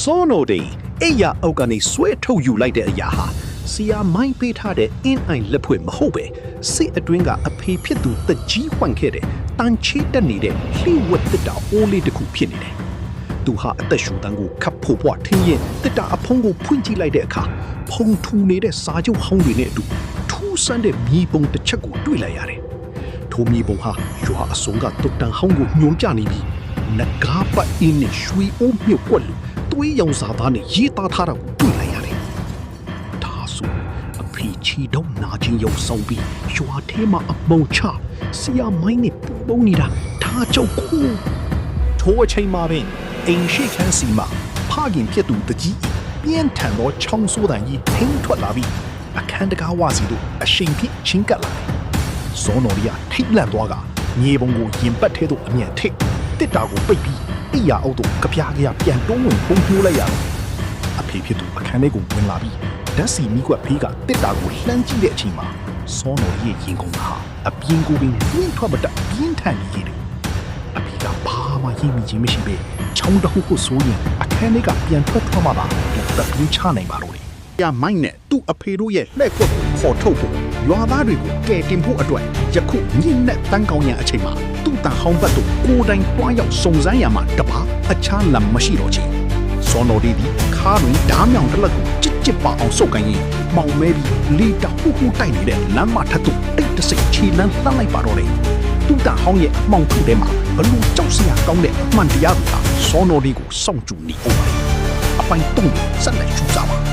စောနိုဒီအဲ့ရအောက်ကနေဆွဲထုတ်ယူလိုက်တဲ့အရာဟာဆီယာမိုင်းပေးထားတဲ့အင်းအိုင်လက်ဖွဲ့မဟုတ်ပဲစစ်အတွင်းကအဖေဖြစ်သူတကြီးဝန့်ခဲ့တဲ့တန်ချီတက်နေတဲ့လှိဝက်တစ်တာအိုးလေးတစ်ခုဖြစ်နေတယ်။သူဟာအသက်ရှူတန်းကိုခပ်ဖို့ပွားထင်းရင်တစ်တာအဖုံးကိုဖွင့်ကြည့်လိုက်တဲ့အခါဖုံထူနေတဲ့စာချုပ်ဟောင်းတွေနဲ့အတူထူးဆန်းတဲ့မြေပုံတစ်ချက်ကိုတွေ့လိုက်ရတယ်။ထိုမြေပုံဟာရွာအစုံကတုတ်တန်ဟောင်းကိုညွှန်ပြနေပြီးနဂါးပတ်အင်းနဲ့ရွှေအိုးမြုပ်ကွက်လို့သွေးရောင်စာသားနဲ့ရေးသားထားတာကိုတွေ့လိုက်ရတယ်။ဒါဆိုအဖေချီတော့နာကျင်ရုံဆောင်ပြီးရွာထဲမှာအမုံချဆီယာမိုင်းနဲ့ပူပုံနေတာဒါကြောင့်ကိုထိုအချိန်မှာပင်အိမ်ရှိခန်းစီမှာဖခင်ဖြစ်သူတကြီးပြင်းထန်သောချောင်းဆိုးတန်ကြီးထိန်းထွက်လာပြီးအခန်းတကားဝစီတို့အရှိန်ဖြင့်ချင်းကပ်လာတယ်။စောနော်ရီကထိတ်လန့်သွားကမြေပုံကိုရင်ပတ်ထဲသို့အမြန်ထိတ်တစ်တာကိုပိတ်ပြီးအိယာအုပ်တို့ကြပြားပြန်တွန်းဝင်ပုံပြိုးလိုက်ရတယ်။အဖေဖြစ်သူအခန်းထဲကိုဝင်လာပြီးဓာတ်စီမိကွက်ဖေးကတစ်တာကိုလှမ်းကြည့်တဲ့အချိန်မှာစောနော်ရီရဲ့ရင်ကုန်ဟာအပြင်းကိုပင်နှင်းထွက်မတတ်ပြင်းထန်နေရတယ်။အဖေကဘာမှရိပ်မိခြင်းမရှိပဲချောင်းတဟုကိုဆိုရင်အခန်းထဲကပြန်ထွက်မှပါသူတပင်းချနိုင်ပါတော့တယ်။ရမိုင်းနဲ့သူ့အဖေတို့ရဲ့လှဲ့ကွက်ကိုခေါ်ထုတ်ဖို့ရွာသားတွေကိုကယ်တင်ဖို့အတွက်ယခုညင်နဲ့တန်းကောင်းရန်အချိန်မှာသူ့တန်ဟောင်းဘက်သို့ကိုယ်တိုင်တွားရောက်စုံစမ်းရမှာတပါအခြားလမ်းမရှိတော့ချေစောနော်ဒီခါတွင်ဓားမြောင်တစ်လက်ကိုကြစ်ပါအောင်စုပ်ကိုင်းရင်မောင်မဲပြီးလေတဟူဟူတိုက်နေတဲ့လမ်းမထက်သို့တိတ်တဆိတ်ခြေလန်းလှမ်းလိုက်ပါတော့တယ်သူ့တန်ဟောင်းရဲ့အမောင်ထုထဲမှာဘလို့ကြောက်စရာကောင်းတဲ့အမှန်တရားကစောနော်ဒီကိုစောင့်ကြည့်နေအောင်အပိုင်းတုံးဆက်လက်ရှုစားပါ